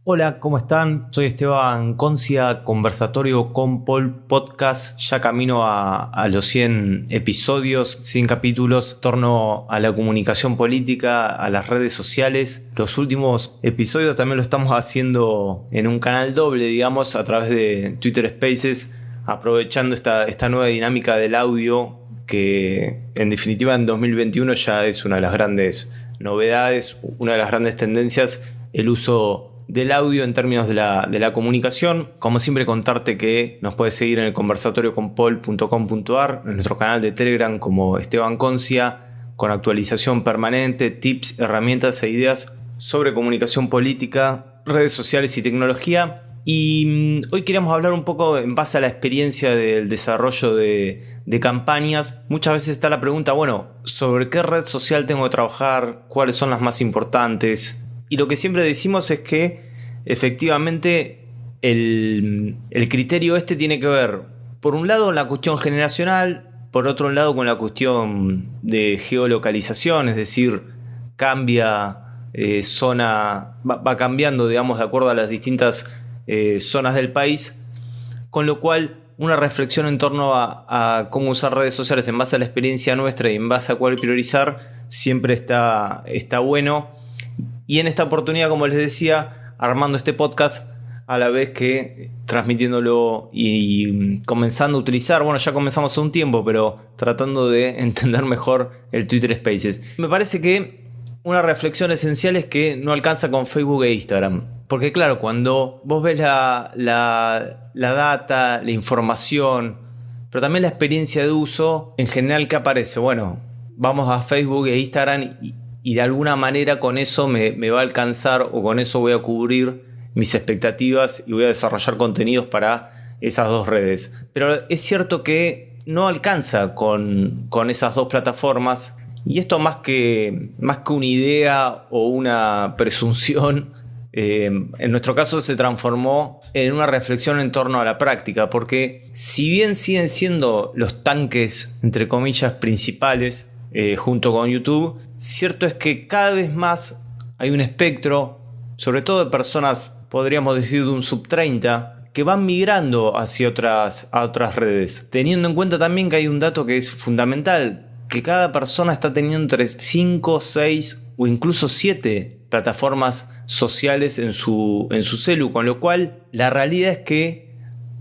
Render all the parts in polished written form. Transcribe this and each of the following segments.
Hola, ¿cómo están? Soy Esteban Concia, Conversatorio con Paul Podcast, ya camino a los 100 episodios, 100 capítulos en torno a la comunicación política, a las redes sociales. Los últimos episodios también lo estamos haciendo en un canal doble, digamos, a través de Twitter Spaces, aprovechando esta nueva dinámica del audio que en definitiva en 2021 ya es una de las grandes novedades, una de las grandes tendencias, el uso del audio en términos de la comunicación. Como siempre, contarte que nos puedes seguir en el conversatorioconpol.com.ar, en nuestro canal de Telegram como Esteban Concia, con actualización permanente, tips, herramientas e ideas sobre comunicación política, redes sociales y tecnología. Y hoy queríamos hablar un poco en base a la experiencia del desarrollo de campañas. Muchas veces está la pregunta, bueno, ¿sobre qué red social tengo que trabajar? ¿Cuáles son las más importantes? Y lo que siempre decimos es que efectivamente el criterio tiene que ver, por un lado, la cuestión generacional, por otro lado, con la cuestión de geolocalización, es decir, cambia zona, va cambiando, digamos, de acuerdo a las distintas zonas del país, con lo cual una reflexión en torno a cómo usar redes sociales en base a la experiencia nuestra y en base a cuál priorizar siempre está bueno. Y en esta oportunidad, como les decía, armando este podcast a la vez que transmitiéndolo y comenzando a utilizar, bueno, ya comenzamos hace un tiempo, pero tratando de entender mejor el Twitter Spaces. Me parece que una reflexión esencial es que no alcanza con Facebook e Instagram. Porque claro, cuando vos ves la data, la información, pero también la experiencia de uso, en general, ¿qué aparece? Bueno, vamos a Facebook e Instagram y de alguna manera con eso me va a alcanzar o con eso voy a cubrir mis expectativas y voy a desarrollar contenidos para esas dos redes. Pero es cierto que no alcanza con esas dos plataformas y esto más que una idea o una presunción, en nuestro caso se transformó en una reflexión en torno a la práctica, porque si bien siguen siendo los tanques, entre comillas, principales, junto con YouTube, cierto es que cada vez más hay un espectro, sobre todo de personas, podríamos decir, de un sub 30, que van migrando hacia otras redes. Teniendo en cuenta también que hay un dato que es fundamental, que cada persona está teniendo entre 5, 6 o incluso 7 plataformas sociales en su celu, con lo cual la realidad es que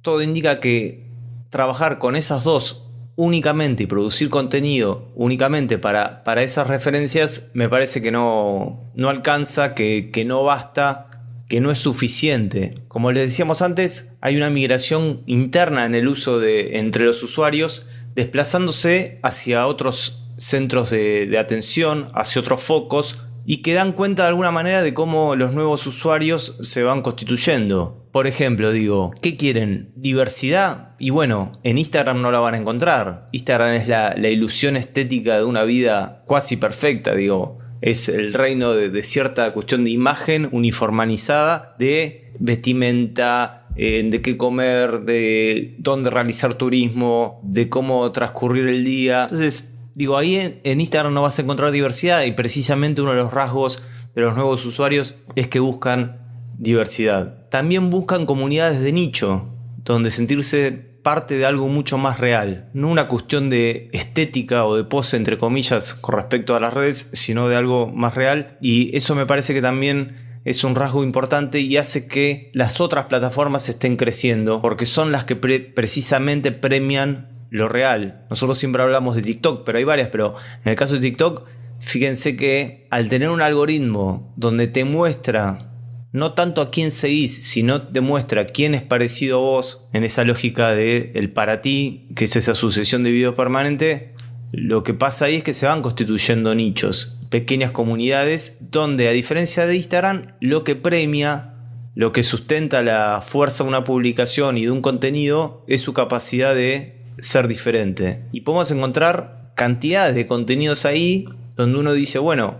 todo indica que trabajar con esas dos únicamente y producir contenido únicamente para esas referencias me parece que no alcanza, que no basta, que no es suficiente. Como les decíamos antes, hay una migración interna en el uso entre los usuarios, desplazándose hacia otros centros de atención, hacia otros focos, y que dan cuenta de alguna manera de cómo los nuevos usuarios se van constituyendo. Por ejemplo, digo, ¿qué quieren? ¿Diversidad? Y bueno, en Instagram no la van a encontrar. Instagram es la ilusión estética de una vida cuasi perfecta, digo. Es el reino de cierta cuestión de imagen uniformizada, de vestimenta, de qué comer, de dónde realizar turismo, de cómo transcurrir el día. Entonces, digo, ahí en Instagram no vas a encontrar diversidad y precisamente uno de los rasgos de los nuevos usuarios es que buscan diversidad. También buscan comunidades de nicho, donde sentirse parte de algo mucho más real. No una cuestión de estética o de pose, entre comillas, con respecto a las redes, sino de algo más real. Y eso me parece que también es un rasgo importante y hace que las otras plataformas estén creciendo, porque son las que precisamente premian lo real. Nosotros siempre hablamos de TikTok, pero hay varias, pero en el caso de TikTok, fíjense que al tener un algoritmo donde te muestra no tanto a quién seguís, sino te muestra quién es parecido a vos en esa lógica de el para ti, que es esa sucesión de videos permanente, lo que pasa ahí es que se van constituyendo nichos, pequeñas comunidades, donde a diferencia de Instagram, lo que premia, lo que sustenta la fuerza de una publicación y de un contenido es su capacidad de ser diferente. Y podemos encontrar cantidades de contenidos ahí donde uno dice, bueno,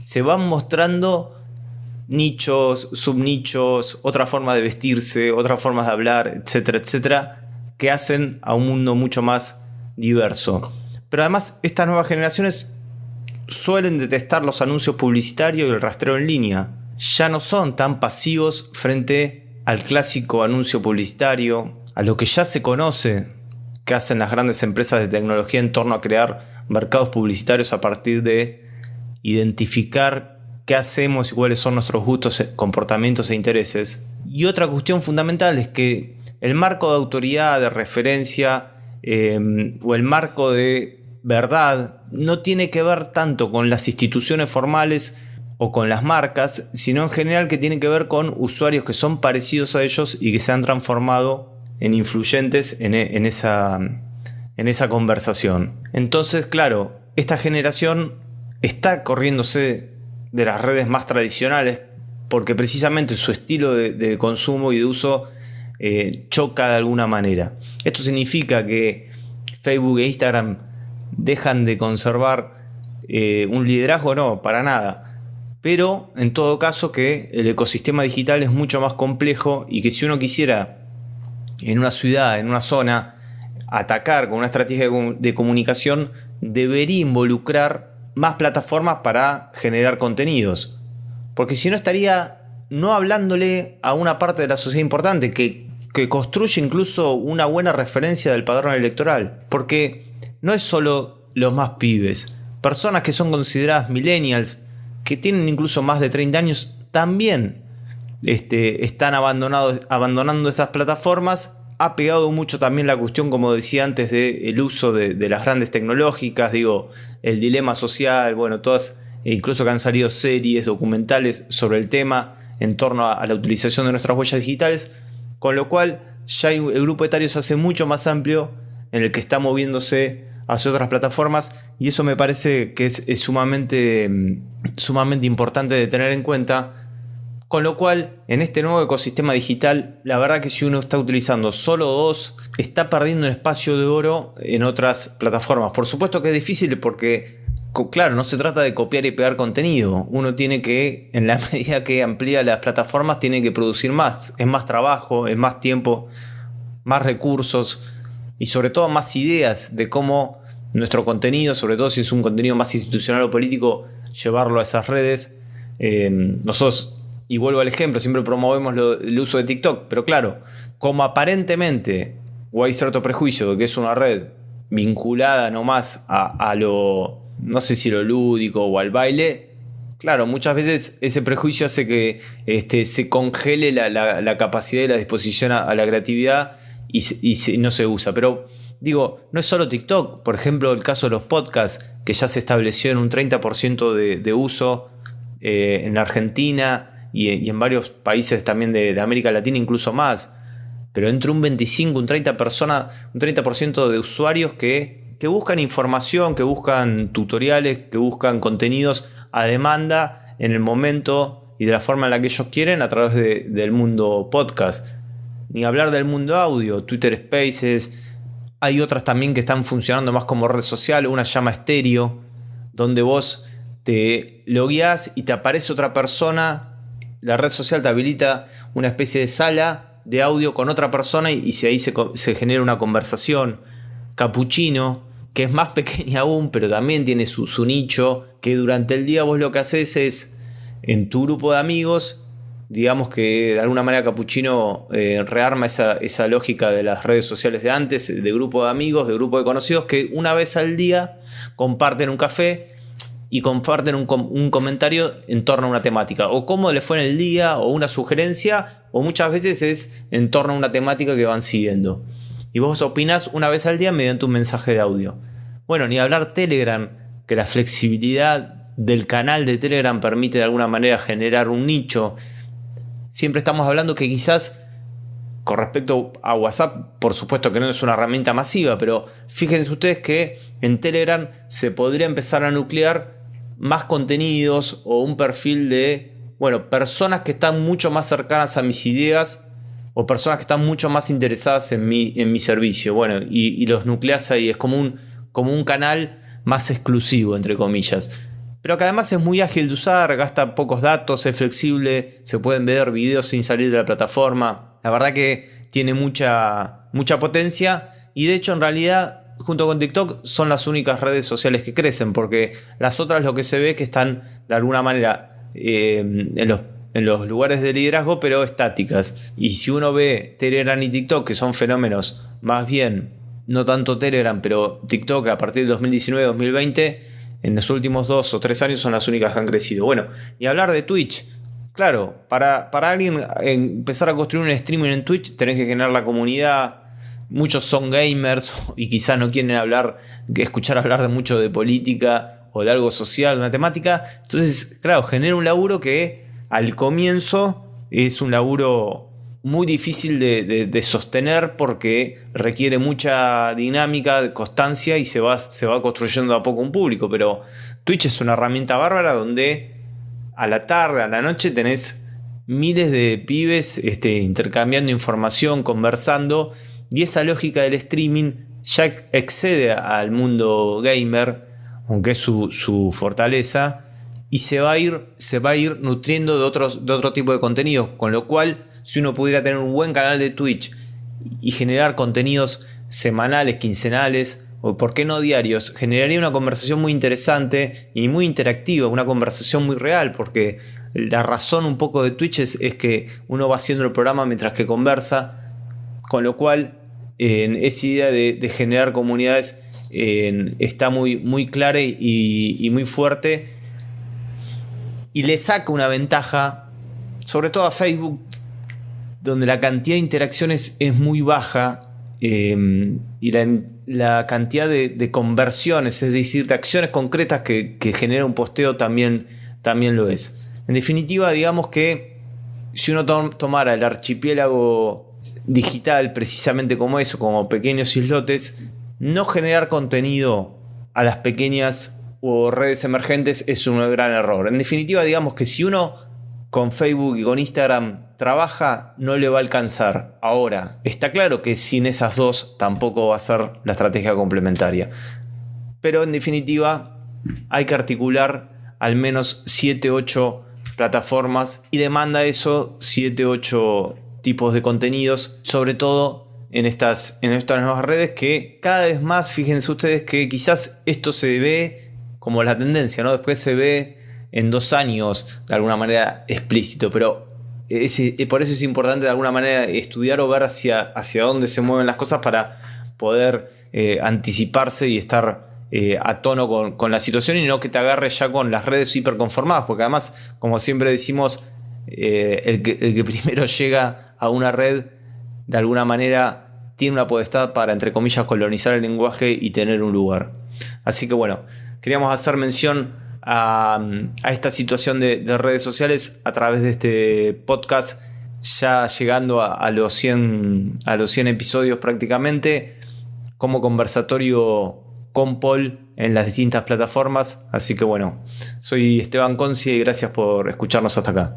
se van mostrando nichos, subnichos, otra forma de vestirse, otras formas de hablar, etcétera, etcétera, que hacen a un mundo mucho más diverso. Pero además, estas nuevas generaciones suelen detestar los anuncios publicitarios y el rastreo en línea. ya no son tan pasivos frente al clásico anuncio publicitario, a lo que ya se conoce que hacen las grandes empresas de tecnología en torno a crear mercados publicitarios a partir de identificar qué hacemos y cuáles son nuestros gustos, comportamientos e intereses. Y otra cuestión fundamental es que el marco de autoridad, de referencia o el marco de verdad no tiene que ver tanto con las instituciones formales o con las marcas, sino en general que tiene que ver con usuarios que son parecidos a ellos y que se han transformado en influyentes en esa conversación. Entonces, claro, esta generación está corriéndose de las redes más tradicionales porque precisamente su estilo de consumo y de uso choca de alguna manera. Esto significa que Facebook e Instagram dejan de conservar un liderazgo, no, para nada. Pero en todo caso que el ecosistema digital es mucho más complejo y que si uno quisiera en una ciudad, en una zona, atacar con una estrategia de comunicación, debería involucrar más plataformas para generar contenidos. Porque si no estaría no hablándole a una parte de la sociedad importante que construye incluso una buena referencia del padrón electoral. Porque no es solo los más pibes. Personas que son consideradas millennials, que tienen incluso más de 30 años, también están abandonando estas plataformas. Ha pegado mucho también la cuestión, como decía antes, del uso de las grandes tecnológicas, digo, el dilema social, bueno, todas, incluso que han salido series, documentales sobre el tema en torno a la utilización de nuestras huellas digitales, con lo cual ya el grupo etario se hace mucho más amplio en el que está moviéndose hacia otras plataformas, y eso me parece que es sumamente importante de tener en cuenta. Con lo cual, en este nuevo ecosistema digital, la verdad que si uno está utilizando solo dos, está perdiendo un espacio de oro en otras plataformas. Por supuesto que es difícil porque, claro, no se trata de copiar y pegar contenido. Uno tiene que, en la medida que amplía las plataformas, tiene que producir más. Es más trabajo, es más tiempo, más recursos y sobre todo más ideas de cómo nuestro contenido, sobre todo si es un contenido más institucional o político, llevarlo a esas redes. Nosotros, y vuelvo al ejemplo, siempre promovemos el uso de TikTok, pero claro, como aparentemente o hay cierto prejuicio de que es una red vinculada nomás a lo, no sé si lo lúdico o al baile, claro, muchas veces ese prejuicio hace que se congele la capacidad y la disposición a la creatividad y no se usa. Pero digo, no es solo TikTok, por ejemplo, el caso de los podcasts, que ya se estableció en un 30% de uso en la Argentina y en varios países también de América Latina, incluso más. Pero entre un 25, un 30% de usuarios que buscan información, que buscan tutoriales, que buscan contenidos a demanda en el momento y de la forma en la que ellos quieren a través del mundo podcast. Ni hablar del mundo audio, Twitter Spaces. Hay otras también que están funcionando más como red social. Una se llama Stereo, donde vos te logueás y te aparece otra persona. La red social te habilita una especie de sala de audio con otra persona y ahí se genera una conversación. Capuchino, que es más pequeña aún, pero también tiene su nicho, que durante el día vos lo que haces es, en tu grupo de amigos, digamos que de alguna manera Capuchino rearma esa lógica de las redes sociales de antes, de grupo de amigos, de grupo de conocidos, que una vez al día comparten un café y comparten un comentario en torno a una temática, o cómo le fue en el día, o una sugerencia, o muchas veces es en torno a una temática que van siguiendo. Y vos opinás una vez al día mediante un mensaje de audio. Bueno, ni hablar Telegram, que la flexibilidad del canal de Telegram permite de alguna manera generar un nicho. Siempre estamos hablando que quizás, con respecto a WhatsApp, por supuesto que no es una herramienta masiva, pero fíjense ustedes que en Telegram se podría empezar a nuclear más contenidos o un perfil de, bueno, personas que están mucho más cercanas a mis ideas o personas que están mucho más interesadas en mi servicio. Bueno, y los nucleas ahí, es como un canal más exclusivo, entre comillas. Pero que además es muy ágil de usar, gasta pocos datos, es flexible, se pueden ver videos sin salir de la plataforma. La verdad que tiene mucha potencia y de hecho en realidad junto con TikTok son las únicas redes sociales que crecen, porque las otras lo que se ve que están de alguna manera en en los lugares de liderazgo, pero estáticas. Y si uno ve Telegram y TikTok, que son fenómenos más bien, no tanto Telegram, pero TikTok a partir del 2019-2020, en los últimos 2 o 3 años son las únicas que han crecido. Bueno, y hablar de Twitch. Claro, para alguien empezar a construir un streaming en Twitch tenés que generar la comunidad. Muchos son gamers y quizás no quieren escuchar hablar mucho de política o de algo social, una temática. Entonces, claro, genera un laburo que al comienzo es un laburo muy difícil de sostener porque requiere mucha dinámica, constancia y se va construyendo a poco un público. Pero Twitch es una herramienta bárbara donde a la tarde, a la noche tenés miles de pibes intercambiando información, conversando, y esa lógica del streaming ya excede al mundo gamer, aunque es su fortaleza, y se va a ir nutriendo de otro tipo de contenido, con lo cual si uno pudiera tener un buen canal de Twitch y generar contenidos semanales, quincenales, o por qué no diarios, generaría una conversación muy interesante y muy interactiva, una conversación muy real, porque la razón un poco de Twitch es que uno va haciendo el programa mientras que conversa, con lo cual esa idea de generar comunidades está muy, muy clara y muy fuerte, y le saca una ventaja, sobre todo a Facebook, donde la cantidad de interacciones es muy baja, y la cantidad de conversiones, es decir, de acciones concretas que genera un posteo también lo es. En definitiva, digamos que si uno tomara el archipiélago digital precisamente como eso, como pequeños islotes, no generar contenido a las pequeñas o redes emergentes es un gran error. En definitiva, digamos que si uno con Facebook y con Instagram trabaja, no le va a alcanzar. Ahora, está claro que sin esas dos tampoco va a ser la estrategia complementaria. Pero en definitiva, hay que articular al menos 7-8 plataformas y demanda eso 7-8 tipos de contenidos, sobre todo en estas nuevas redes que cada vez más, fíjense ustedes que quizás esto se ve como la tendencia, ¿no? Después se ve en 2 años de alguna manera explícito, pero por eso es importante de alguna manera estudiar o ver hacia dónde se mueven las cosas para poder anticiparse y estar a tono con la situación, y no que te agarre ya con las redes hiperconformadas, porque además, como siempre decimos, el que primero llega a una red de alguna manera tiene una potestad para, entre comillas, colonizar el lenguaje y tener un lugar. Así que bueno, queríamos hacer mención a esta situación de redes sociales a través de este podcast, ya llegando a los 100 episodios prácticamente, como conversatorio con Paul en las distintas plataformas. Así que bueno, soy Esteban Concia y gracias por escucharnos hasta acá.